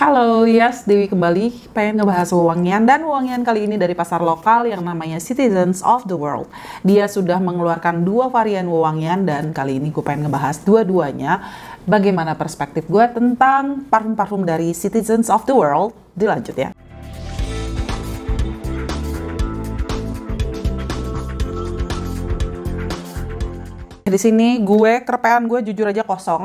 Halo, yes, Dewi kembali pengen ngebahas wewangian dan wewangian kali ini dari pasar lokal yang namanya Citizens of the World. Dia sudah mengeluarkan dua varian wewangian dan kali ini gue pengen ngebahas dua-duanya. Bagaimana perspektif gue tentang parfum-parfum dari Citizens of the World. Dilanjut ya. Di sini kerepean gue jujur aja kosong.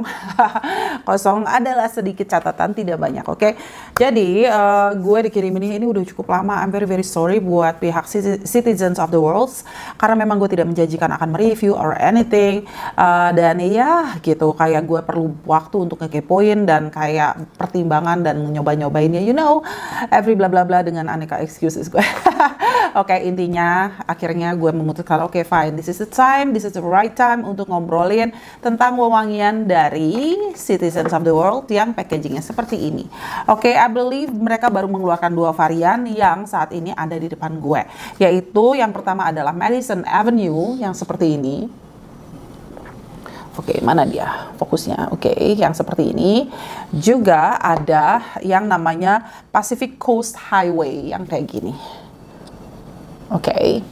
Kosong adalah sedikit catatan, tidak banyak, oke? Jadi gue dikirim ini udah cukup lama. I'm very sorry buat pihak Citizens of the World karena memang gue tidak menjanjikan akan mereview or anything, dan ya gitu, kayak gue perlu waktu untuk ngekepoin dan kayak pertimbangan dan nyoba-nyobainnya, you know, every bla bla bla dengan aneka excuses gue. Oke, intinya akhirnya gue memutuskan oke, fine, this is the time, this is the right time untuk ngobrolin tentang wewangian dari Citizens of the World yang packagingnya seperti ini. Oke, I believe mereka baru mengeluarkan dua varian yang saat ini ada di depan gue, yaitu yang pertama adalah Madison Avenue yang seperti ini. Oke, mana dia fokusnya? Oke, yang seperti ini. Juga ada yang namanya Pacific Coast Highway yang kayak gini. Oke,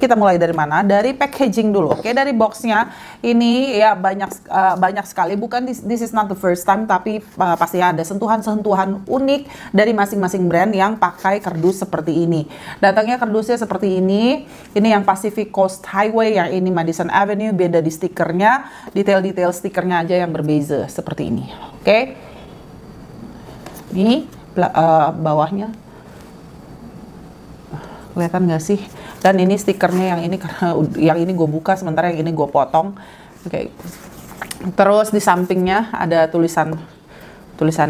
kita mulai dari mana? Dari packaging dulu. Oke, dari boxnya ini ya banyak sekali. Bukan this is not the first time, tapi pasti ada sentuhan-sentuhan unik dari masing-masing brand yang pakai kardus seperti ini. Datangnya kardusnya seperti ini. Ini yang Pacific Coast Highway, yang ini Madison Avenue. Beda di stikernya, detail-detail stikernya aja yang berbeda seperti ini. Oke, ini bawahnya. Kelihatan nggak sih? Dan ini stikernya yang ini, karena yang ini gue buka sementara yang ini gue potong. Oke. Terus di sampingnya ada tulisan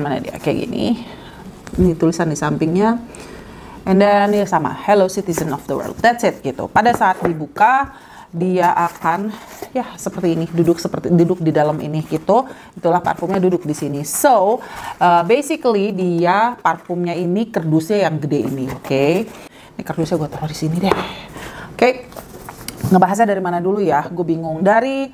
mana dia? Kayak gini. Ini tulisan di sampingnya. And then ini sama, Hello Citizen of the World. That's it gitu. Pada saat dibuka dia akan ya seperti ini, duduk di dalam ini gitu. Itulah parfumnya duduk di sini. So basically dia parfumnya ini kardusnya yang gede ini, oke? Ini kardusnya gue taruh di sini deh. Oke, ngebahasnya dari mana dulu ya? Gue bingung. Dari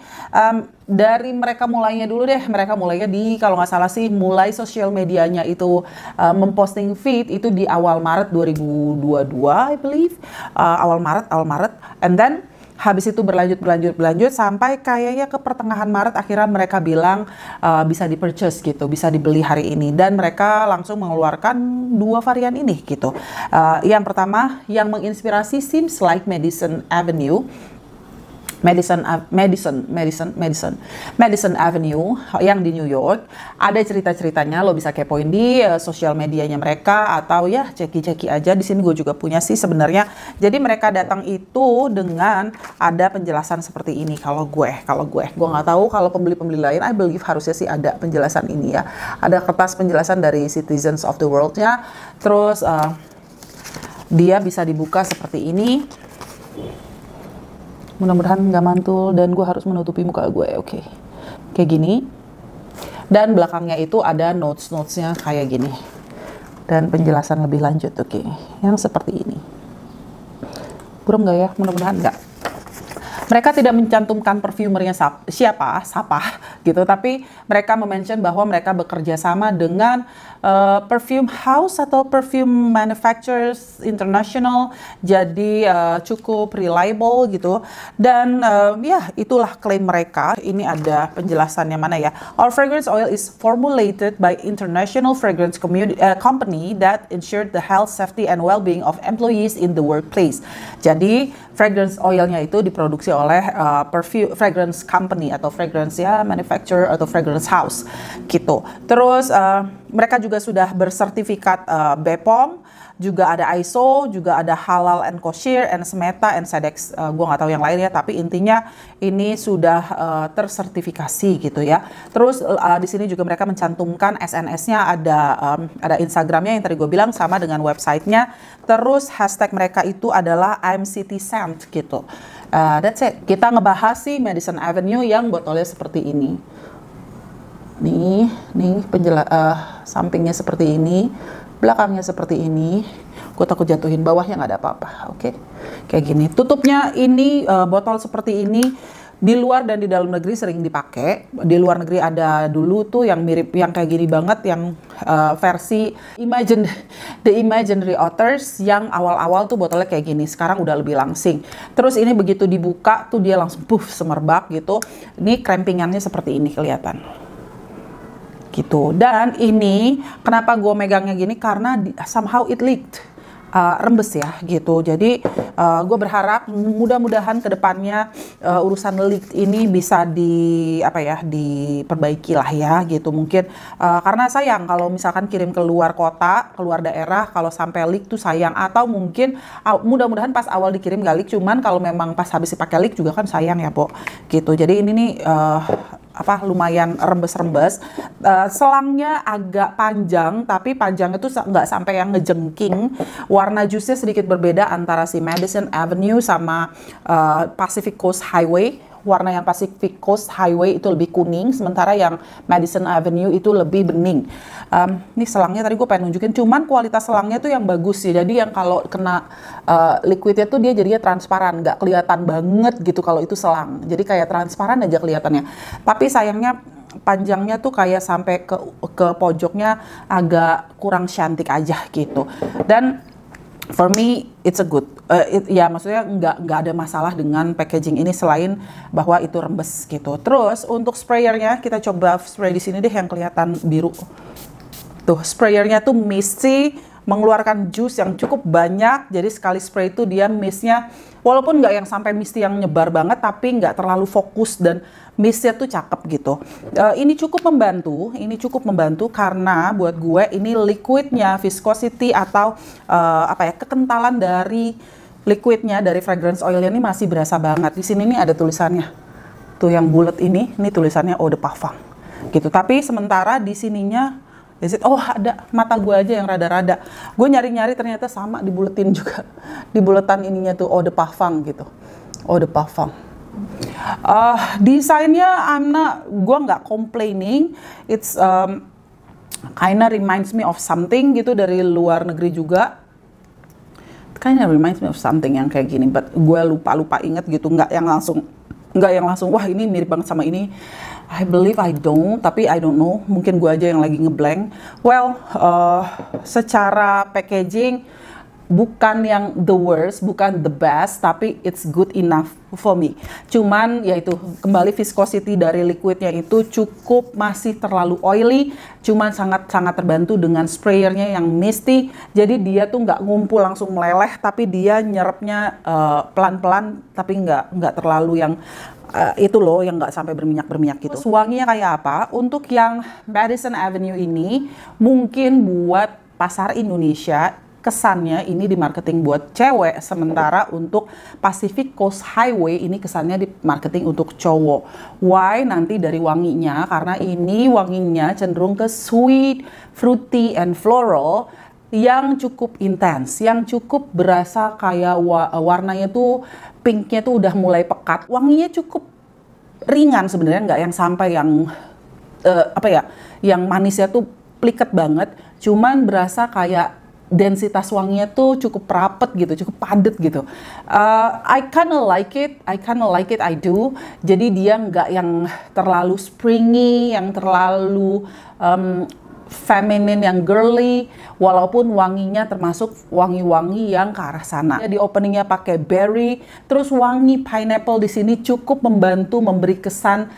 mereka mulainya dulu deh. Mereka mulainya di, kalau nggak salah sih, mulai sosial medianya itu memposting feed itu di awal Maret 2022, I believe. Awal Maret. And then habis itu berlanjut sampai kayaknya ke pertengahan Maret akhirnya mereka bilang bisa di-purchase gitu, bisa dibeli hari ini, dan mereka langsung mengeluarkan dua varian ini gitu. Yang pertama yang menginspirasi seems like Madison Avenue yang di New York. Ada cerita-ceritanya, lo bisa kepoin di sosial medianya mereka atau ya ceki-ceki aja. Di sini gue juga punya sih sebenarnya. Jadi mereka datang itu dengan ada penjelasan seperti ini. Kalau gue nggak tahu kalau pembeli-pembeli lain, I believe harusnya sih ada penjelasan ini ya. Ada kertas penjelasan dari Citizens of the World-nya. Terus dia bisa dibuka seperti ini. Mudah-mudahan nggak mantul dan gue harus menutupi muka gue. Oke. Kayak gini. Dan belakangnya itu ada notes-notesnya kayak gini. Dan penjelasan lebih lanjut. Oke. Yang seperti ini. Buram nggak ya? Mudah-mudahan nggak. Mereka tidak mencantumkan perfumernya siapa gitu, tapi mereka mention bahwa mereka bekerja sama dengan perfume house atau perfume manufacturers international, jadi cukup reliable gitu. Dan ya itulah klaim mereka. Ini ada penjelasannya mana ya? Our fragrance oil is formulated by international fragrance company that ensured the health, safety, and well-being of employees in the workplace. Jadi fragrance oilnya itu diproduksi oleh perfume fragrance company atau fragrance ya manufacturer atau fragrance house gitu. Terus mereka juga sudah bersertifikat BPOM, juga ada ISO, juga ada Halal and Kosher and Smeta and Sedex. Gue nggak tahu yang lainnya, tapi intinya ini sudah tersertifikasi gitu ya. Terus di sini juga mereka mencantumkan SNS-nya, ada Instagramnya yang tadi gue bilang sama dengan websitenya. Terus hashtag mereka itu adalah I'm City Scent gitu. That's it. Kita ngebahas sih Madison Avenue yang botolnya seperti ini. Nih sampingnya seperti ini, belakangnya seperti ini. Gue takut jatuhin, bawahnya nggak ada apa-apa. Oke, kayak gini. Tutupnya ini botol seperti ini. Di luar dan di dalam negeri sering dipakai. Di luar negeri ada dulu tuh yang mirip, yang kayak gini banget, yang versi The Imaginary Authors yang awal-awal tuh botolnya kayak gini. Sekarang udah lebih langsing. Terus ini begitu dibuka tuh dia langsung puff semerbak gitu. Ini crampingannya seperti ini kelihatan. Gitu. Dan ini kenapa gue megangnya gini, karena somehow it leaked. Rembes ya gitu. Jadi gue berharap mudah-mudahan kedepannya urusan leak ini bisa diperbaiki lah ya gitu. Mungkin karena sayang kalau misalkan kirim ke luar kota, keluar daerah, kalau sampai leak tuh sayang. Atau mungkin mudah-mudahan pas awal dikirim gak leak, cuman kalau memang pas habis dipakai leak juga kan sayang ya po gitu. Jadi ini nih lumayan rembes-rembes. Selangnya agak panjang, tapi panjangnya tuh nggak sampai yang ngejengking. Warna jusnya sedikit berbeda antara si Madison Avenue sama Pacific Coast Highway. Warna yang Pacific Coast Highway itu lebih kuning, sementara yang Madison Avenue itu lebih bening. Ini selangnya tadi gue pengen nunjukin, cuman kualitas selangnya tuh yang bagus sih. Jadi yang kalau kena liquidnya tuh dia jadinya transparan, nggak kelihatan banget gitu kalau itu selang. Jadi kayak transparan aja kelihatannya. Tapi sayangnya panjangnya tuh kayak sampai ke pojoknya agak kurang cantik aja gitu. Dan for me it's a good, ya maksudnya nggak ada masalah dengan packaging ini selain bahwa itu rembes gitu. Terus untuk sprayernya kita coba spray di sini deh yang kelihatan biru. Tuh sprayernya tuh misty, mengeluarkan juice yang cukup banyak. Jadi sekali spray itu dia mistnya walaupun nggak yang sampai misty yang nyebar banget, tapi nggak terlalu fokus dan mistnya tuh cakep gitu. Ini cukup membantu karena buat gue ini liquidnya, viscosity atau kekentalan dari liquidnya, dari fragrance oilnya ini masih berasa banget. Di sini nih ada tulisannya, tuh yang bulat ini tulisannya Eau de Parfum gitu. Tapi sementara di sininya ada mata gue aja yang rada-rada. Gue nyari-nyari ternyata sama dibuletin juga. Di buletan ininya tuh Eau de Parfum gitu. Eau de Parfum. Desainnya gue nggak complaining. It's kinda reminds me of something gitu dari luar negeri juga. Kinda reminds me of something yang kayak gini. But gue lupa inget gitu. Nggak yang langsung wah ini mirip banget sama ini. I believe I don't, tapi I don't know. Mungkin gue aja yang lagi ngeblank. Well, secara packaging bukan yang the worst, bukan the best, tapi it's good enough for me. Cuman yaitu kembali viscosity dari liquidnya itu cukup masih terlalu oily. Cuman sangat terbantu dengan sprayernya yang misty. Jadi dia tuh nggak ngumpul langsung meleleh, tapi dia nyerapnya pelan-pelan, tapi nggak terlalu yang itu loh yang nggak sampai berminyak gitu. Terus wanginya kayak apa? Untuk yang Madison Avenue ini mungkin buat pasar Indonesia kesannya ini di marketing buat cewek, sementara untuk Pacific Coast Highway ini kesannya di marketing untuk cowok. Why? Nanti dari wanginya, karena ini wanginya cenderung ke sweet, fruity, and floral yang cukup intens, yang cukup berasa kayak warnanya tuh pinknya tuh udah mulai pekat. Wanginya cukup ringan sebenarnya, nggak yang sampai yang yang manisnya tuh pliket banget, cuman berasa kayak densitas wanginya tuh cukup rapet gitu, cukup padat gitu. I kinda like it, I do. Jadi dia nggak yang terlalu springy, yang terlalu feminine, yang girly, walaupun wanginya termasuk wangi-wangi yang ke arah sana. Di openingnya pakai berry, terus wangi pineapple di sini cukup membantu memberi kesan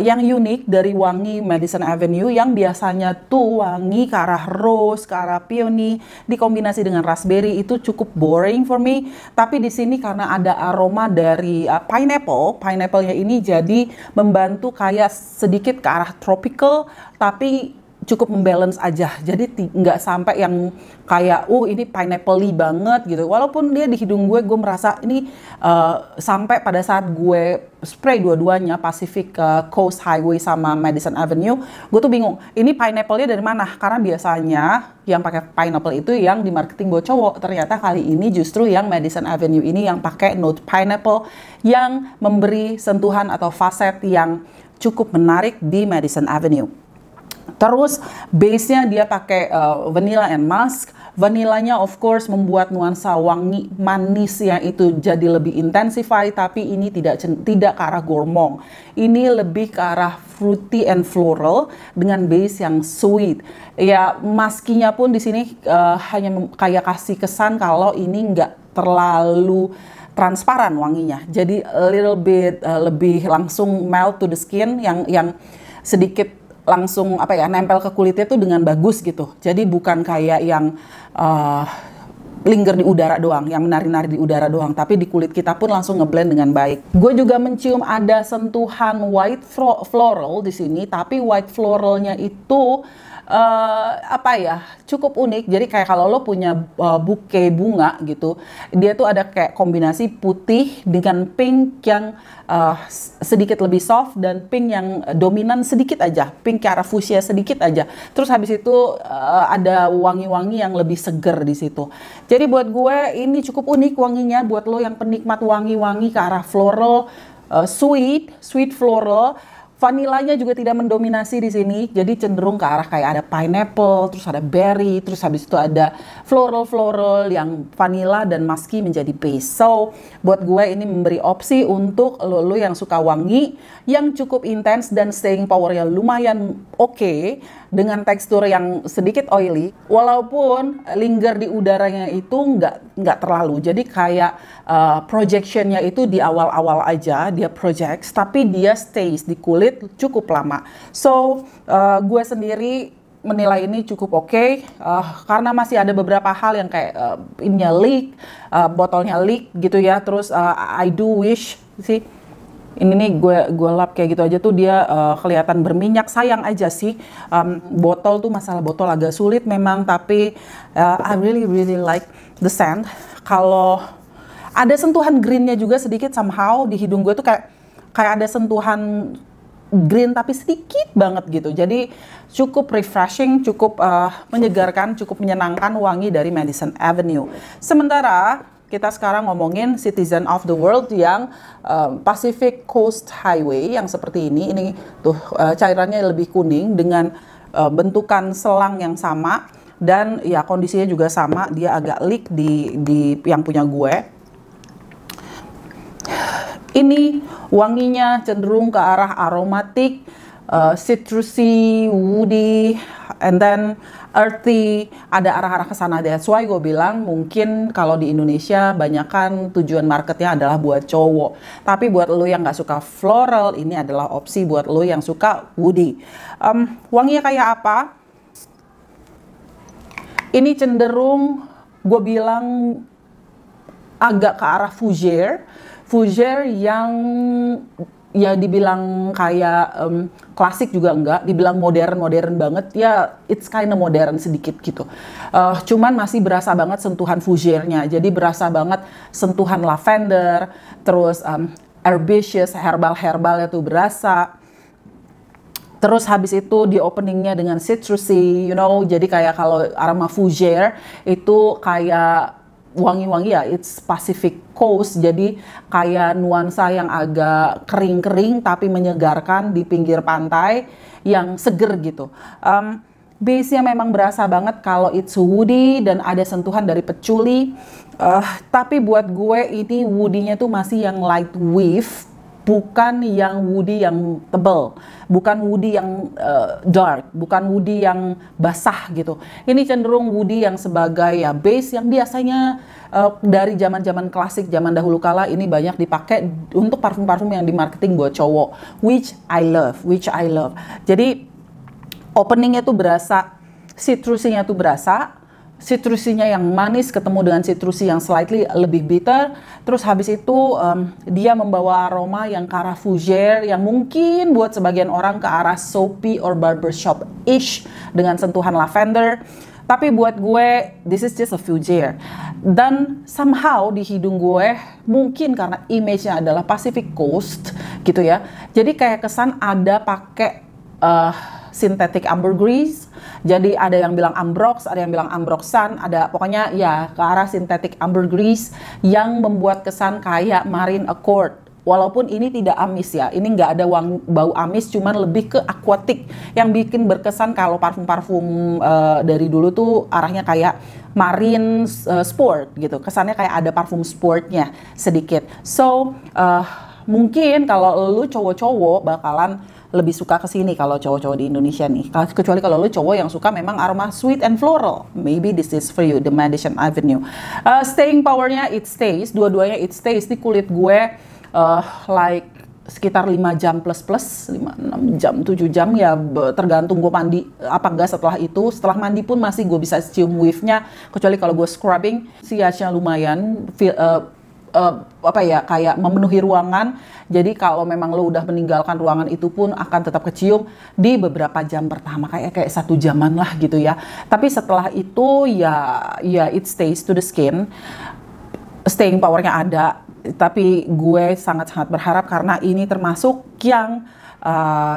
yang unik dari wangi Madison Avenue yang biasanya tuh wangi ke arah rose, ke arah peony, dikombinasi dengan raspberry itu cukup boring for me. Tapi di sini karena ada aroma dari pineapple-nya ini jadi membantu kayak sedikit ke arah tropical, tapi cukup membalance aja, jadi nggak sampai yang kayak ini pineapple-y banget gitu. Walaupun dia di hidung gue merasa ini sampai pada saat gue spray dua-duanya Pacific Coast Highway sama Madison Avenue, gue tuh bingung ini pineapple-nya dari mana, karena biasanya yang pakai pineapple itu yang di marketing buat cowok. Ternyata kali ini justru yang Madison Avenue ini yang pakai note pineapple yang memberi sentuhan atau faset yang cukup menarik di Madison Avenue. Terus base-nya dia pakai vanilla and musk. Vanillanya of course membuat nuansa wangi manisnya itu jadi lebih intensify, tapi ini tidak ke arah gourmand. Ini lebih ke arah fruity and floral dengan base yang sweet. Ya, muskinya pun di sini hanya kayak kasih kesan kalau ini nggak terlalu transparan wanginya. Jadi a little bit lebih langsung melt to the skin, yang sedikit langsung apa ya, nempel ke kulitnya tuh dengan bagus gitu. Jadi bukan kayak yang linger di udara doang, yang menari-nari di udara doang, tapi di kulit kita pun langsung ngeblend dengan baik. Gue juga mencium ada sentuhan white floral di sini, tapi white floralnya itu apa ya, cukup unik. Jadi kayak kalau lo punya bouquet bunga gitu, dia tuh ada kayak kombinasi putih dengan pink yang sedikit lebih soft dan pink yang dominan sedikit aja, pink ke arah fuchsia sedikit aja. Terus habis itu ada wangi-wangi yang lebih seger di situ. Jadi buat gue ini cukup unik wanginya. Buat lo yang penikmat wangi-wangi ke arah floral, sweet floral. Vanilanya juga tidak mendominasi di sini, jadi cenderung ke arah kayak ada pineapple, terus ada berry, terus habis itu ada floral yang vanilla dan musky menjadi base. So, buat gue ini memberi opsi untuk lo yang suka wangi, yang cukup intens dan staying powernya lumayan oke, dengan tekstur yang sedikit oily, walaupun linger di udaranya itu nggak terlalu. Jadi kayak projectionnya itu di awal-awal aja dia projects, tapi dia stays di kulit cukup lama. So gue sendiri menilai ini cukup oke, karena masih ada beberapa hal yang kayak ininya leak, botolnya leak gitu ya. Terus I do wish sih ini nih gue lap kayak gitu aja tuh dia kelihatan berminyak. Sayang aja sih, botol tuh masalah botol agak sulit memang, tapi I really like the scent. Kalau ada sentuhan greennya juga sedikit somehow di hidung gue tuh kayak ada sentuhan green tapi sedikit banget gitu. Jadi cukup refreshing, cukup menyegarkan, cukup menyenangkan wangi dari Madison Avenue. Sementara kita sekarang ngomongin Citizen of the World yang Pacific Coast Highway yang seperti ini. Ini tuh cairannya lebih kuning dengan bentukan selang yang sama, dan ya kondisinya juga sama, dia agak leak di yang punya gue. Ini wanginya cenderung ke arah aromatik, citrusy, woody, and then earthy, ada arah-arah ke sana. That's why gue bilang mungkin kalau di Indonesia banyakan tujuan marketnya adalah buat cowok. Tapi buat lo yang nggak suka floral, ini adalah opsi buat lo yang suka woody. Wanginya kayak apa? Ini cenderung gue bilang agak ke arah fougere yang ya dibilang kayak klasik juga enggak, dibilang modern banget ya, it's kind of modern sedikit gitu. Cuman masih berasa banget sentuhan fougere-nya, jadi berasa banget sentuhan lavender, terus herbaceous, herbal-herbalnya tuh berasa. Terus habis itu di openingnya dengan citrusy, you know, jadi kayak kalau aroma fougere itu kayak wangi-wangi ya, it's Pacific Coast, jadi kayak nuansa yang agak kering-kering tapi menyegarkan di pinggir pantai yang seger gitu. Base-nya memang berasa banget kalau it's woody dan ada sentuhan dari patchouli, tapi buat gue ini woody-nya tuh masih yang light wave, bukan yang woody yang tebal, bukan woody yang dark, bukan woody yang basah gitu. Ini cenderung woody yang sebagai ya base yang biasanya dari zaman-zaman klasik, zaman dahulu kala ini banyak dipakai untuk parfum-parfum yang dimarketing buat cowok, which I love. Jadi openingnya tuh berasa, citrusinya tuh berasa, citrusinya yang manis ketemu dengan citrusi yang slightly lebih bitter. Terus habis itu dia membawa aroma yang ke arah fougere yang mungkin buat sebagian orang ke arah soapy or barbershop-ish dengan sentuhan lavender. Tapi buat gue, this is just a fougere. Dan somehow di hidung gue, mungkin karena image-nya adalah Pacific Coast gitu ya, jadi kayak kesan ada pakai synthetic ambergris. Jadi ada yang bilang ambrox, ada yang bilang ambroxan, ada pokoknya ya ke arah synthetic ambergris yang membuat kesan kayak marine accord Walaupun ini tidak amis ya, ini nggak ada bau amis, cuman lebih ke aquatic yang bikin berkesan kalau parfum-parfum dari dulu tuh arahnya kayak marine sport gitu. Kesannya kayak ada parfum sportnya sedikit. So mungkin kalau lu cowok-cowok bakalan lebih suka ke sini kalau cowok-cowok di Indonesia nih. Kecuali kalau lu cowok yang suka memang aroma sweet and floral. Maybe this is for you, the Madison Avenue. Staying powernya it stays, dua-duanya it stays di kulit gue like sekitar 5 jam plus 5, 6 jam, 7 jam ya tergantung gue mandi apa enggak setelah itu. Setelah mandi pun masih gue bisa cium wave-nya, kecuali kalau gue scrubbing, siasnya lumayan apa ya, kayak memenuhi ruangan. Jadi kalau memang lo udah meninggalkan ruangan itu pun akan tetap kecium di beberapa jam pertama, kayak 1 jaman lah gitu ya. Tapi setelah itu ya it stays to the skin, staying powernya ada. Tapi gue sangat-sangat berharap karena ini termasuk yang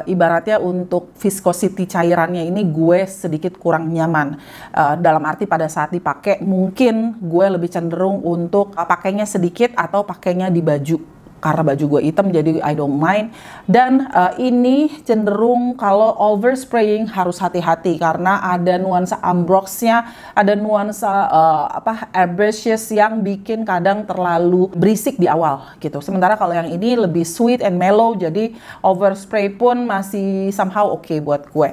ibaratnya untuk viscosity cairannya ini gue sedikit kurang nyaman. Dalam arti pada saat dipakai mungkin gue lebih cenderung untuk pakainya sedikit atau pakainya di baju. Karena baju gue hitam jadi I don't mind. Dan ini cenderung kalau overspraying harus hati-hati karena ada nuansa ambroxnya, ada nuansa herbaceous yang bikin kadang terlalu berisik di awal gitu. Sementara kalau yang ini lebih sweet and mellow, jadi overspray pun masih somehow oke buat gue.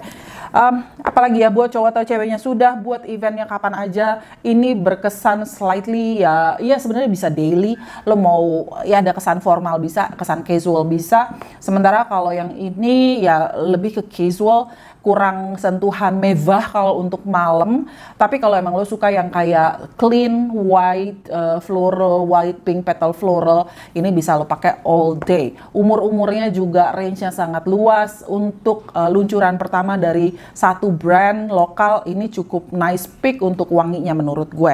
Apalagi ya buat cowok atau ceweknya sudah buat eventnya kapan aja, ini berkesan slightly ya sebenarnya bisa daily. Lo mau ya ada kesan formal bisa, kesan casual bisa. Sementara kalau yang ini ya lebih ke casual, kurang sentuhan mewah kalau untuk malam. Tapi kalau emang lo suka yang kayak clean white floral, white pink petal floral, ini bisa lo pakai all day. Umurnya juga range-nya sangat luas. Untuk luncuran pertama dari satu brand lokal, ini cukup nice pick untuk wanginya menurut gue.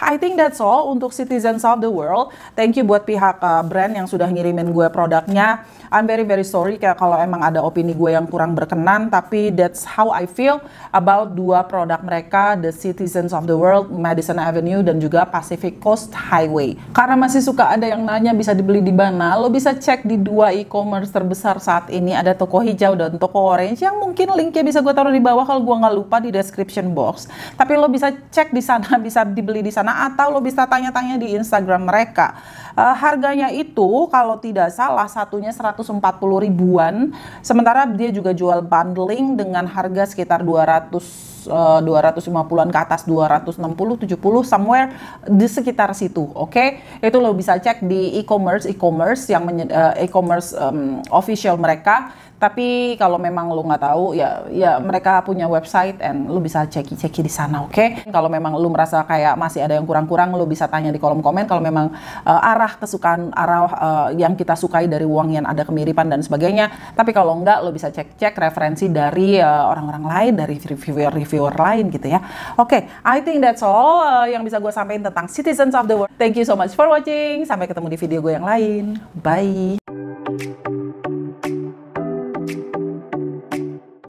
I think that's all untuk Citizens of the World. Thank you buat pihak brand yang sudah ngirimin gue produknya. I'm very sorry kayak kalau emang ada opini gue yang kurang berkenan, tapi that's how I feel about dua produk mereka, the Citizens of the World, Madison Avenue, dan juga Pacific Coast Highway. Karena masih suka ada yang nanya bisa dibeli di mana, lo bisa cek di dua e-commerce terbesar saat ini, ada toko hijau dan toko orange, yang mungkin linknya bisa gue taruh di bawah kalau gue nggak lupa di description box. Tapi lo bisa cek di sana, bisa dibeli di sana, atau lo bisa tanya-tanya di Instagram mereka. Harganya itu kalau tidak salah satunya 140 ribuan, sementara dia juga jual bundling dengan harga sekitar 250-an ke atas, 260, 70 somewhere di sekitar situ. Oke? Itu lo bisa cek di e-commerce yang e-commerce official mereka. Tapi kalau memang lo nggak tahu ya mereka punya website and lo bisa ceki di sana, oke? Kalau memang lo merasa kayak masih ada yang kurang-kurang, lo bisa tanya di kolom komen. Kalau memang arah yang kita sukai dari wangian ada kemiripan dan sebagainya. Tapi kalau enggak, lo bisa cek referensi dari orang-orang lain, dari reviewer lain gitu ya. Oke, I think that's all yang bisa gue sampaikan tentang Citizens of the World. Thank you so much for watching. Sampai ketemu di video gue yang lain. Bye.